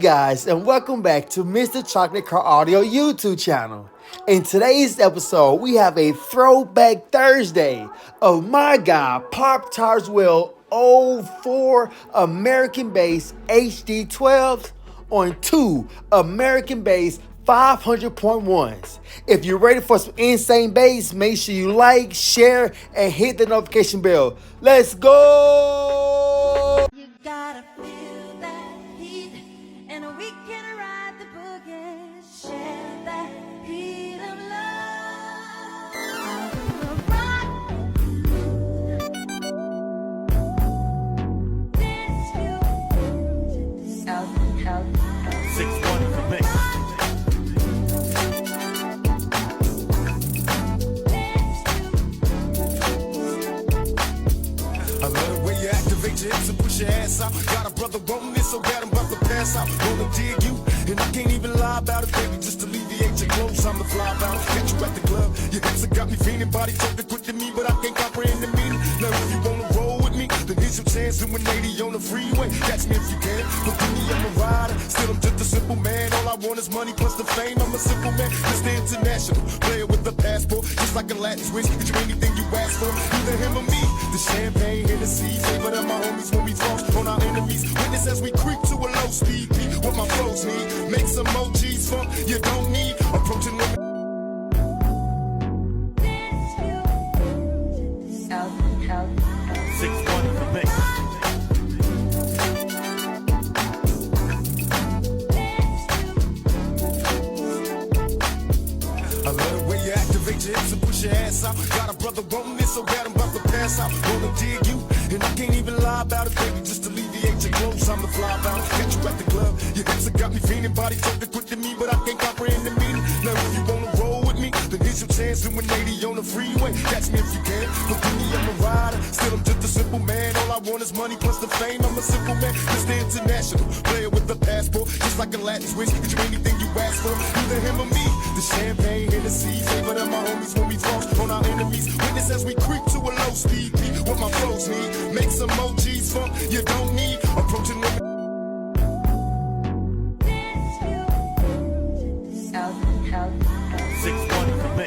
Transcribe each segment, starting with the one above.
guys, and welcome back to Mr.ChoKolate Car Audio YouTube channel. In today's episode, we have a Throwback Thursday of my guy Poptart's Will 04 American-based HD 12s on two American-based 500.1s. If you're ready for some insane bass, make sure you like, share, and hit the notification bell. Let's go! You gotta feel that heat, and we can ride the boogie, share that heat of love. I will rock this you south. 6-1 for me. I love the way you activate your hips and push your ass out. Got a brother wanting this, so bad I'm about to pass out. Wanna dig you, and I can't even lie about it, baby. Just alleviate your clothes, I'm the fly about it. Catch you at the club, your hips have got me feeling. Body talking quick to me, but I can't comprehend the meaning. Now if you wanna roll with me, then here's your chance to 180 on the freeway. Catch me if you can, but give me I'm a rider. Still I'm just a simple man. All I want is money plus the fame. I'm a simple man, Mr. International player with a passport, just like a Latin switch. Get you anything you ask for, either him or me. The champagne, Hennessy, favorite of my homies when we floss on our enemies. Witness as we creep to a low speed beat. What my flows need, make some emojis funk. You don't need approaching women. This you south. 6-1 for me. I love the way you activate your hips and push your ass out. Got a brother wanting this, so bad I'm about to pass out. Wanna dig you, and I can't even lie about it, baby. Just alleviate your clothes, I'm the fly about it. Catch you at the club, your hips have got me feeling. Body talking quick to me, but I can't comprehend the meaning. Now if you wanna roll with me, then here's your chance to 180 on the freeway. Catch me if you can, but give me I'm a rider. Still I'm just a simple man. All I want is money plus the fame. I'm a simple man, Mr. International player with a passport, just like a Latin switch. Get you anything you ask for, either him or me. The champagne, Hennessy, favorite of my homies when we floss on our enemies. Witness as we creep to a low speed beat. What my flows need, make some emojis funk. You don't need approaching women. This you south. 6-1 for me.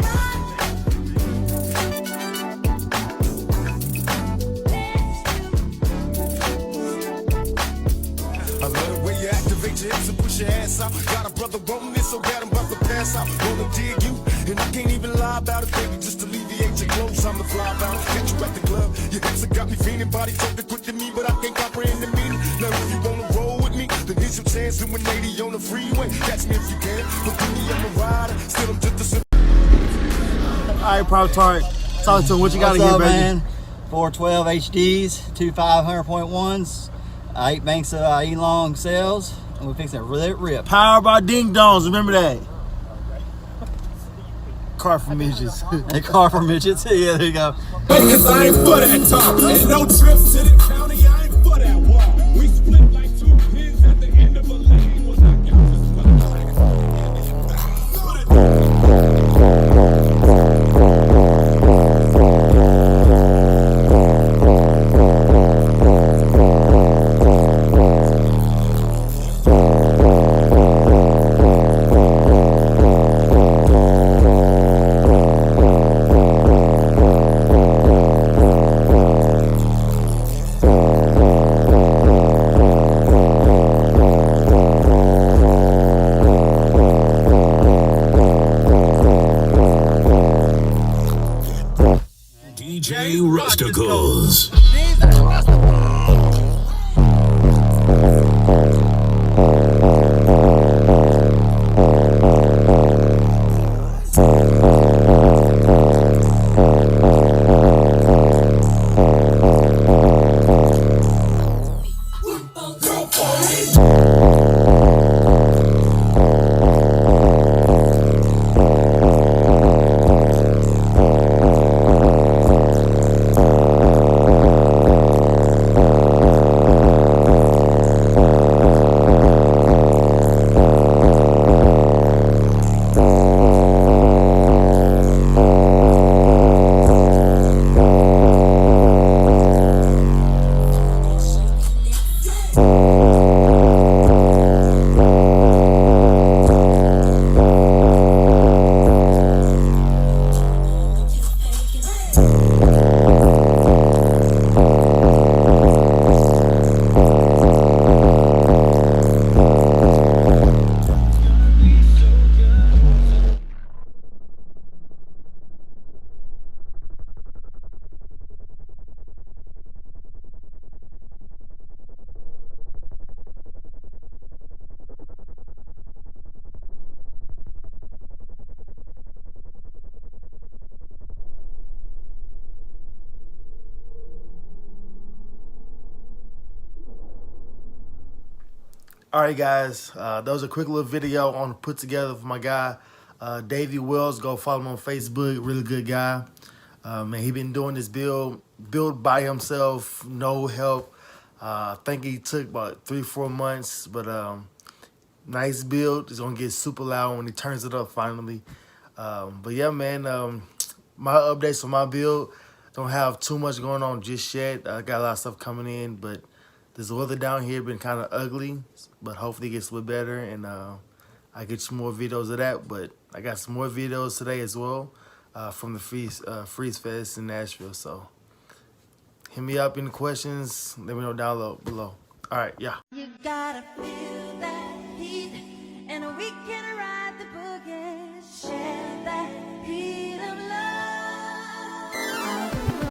I love the way you activate your hips and push your ass out. Got a brother wanting this, so bad I'm about to pass out. Wanna dig you, and I can't even lie about it, baby. Just alleviate your clothes, I'm the fly about it. Catch you at the club, your hips have got me feeling. Body talking quick to me, but I can't comprehend the meaning. Now if you wanna roll with me, then here's your chance to 180 on the freeway. Catch me if you can, but give me I'm a rider. Still I'm just a simple. Alright, Poptart, talk to him. What you got What's here, up, baby? man? 412 HDs, two 500.1s, 8 banks of E-long cells, and we're fixing to let rip. Powered by Ding Dongs, remember that? Car for midgets. A car for midgets. Yeah, there you go. Cause I ain't for that talk. And no trips to the county, I ain't for that walk. We split like two pins at the end of a lane. When I got DJ Rusticles. All right, guys, that was a quick little video on put together for my guy, Davey Wells. Go follow him on Facebook. Really good guy. Man, he been doing this build by himself, no help. I think he took about 3-4 months, but nice build. It's gonna get super loud when he turns it up finally. But yeah, man, my updates on my build don't have too much going on just yet. I got a lot of stuff coming in, but this weather down here been kind of ugly, but hopefully it gets a little better, and I get some more videos of that. But I got some more videos today as well from the Freeze Fest in Nashville. So hit me up, any questions, let me know down below. All right, yeah. You gotta feel that heat, and we can ride the boogie, share that heat.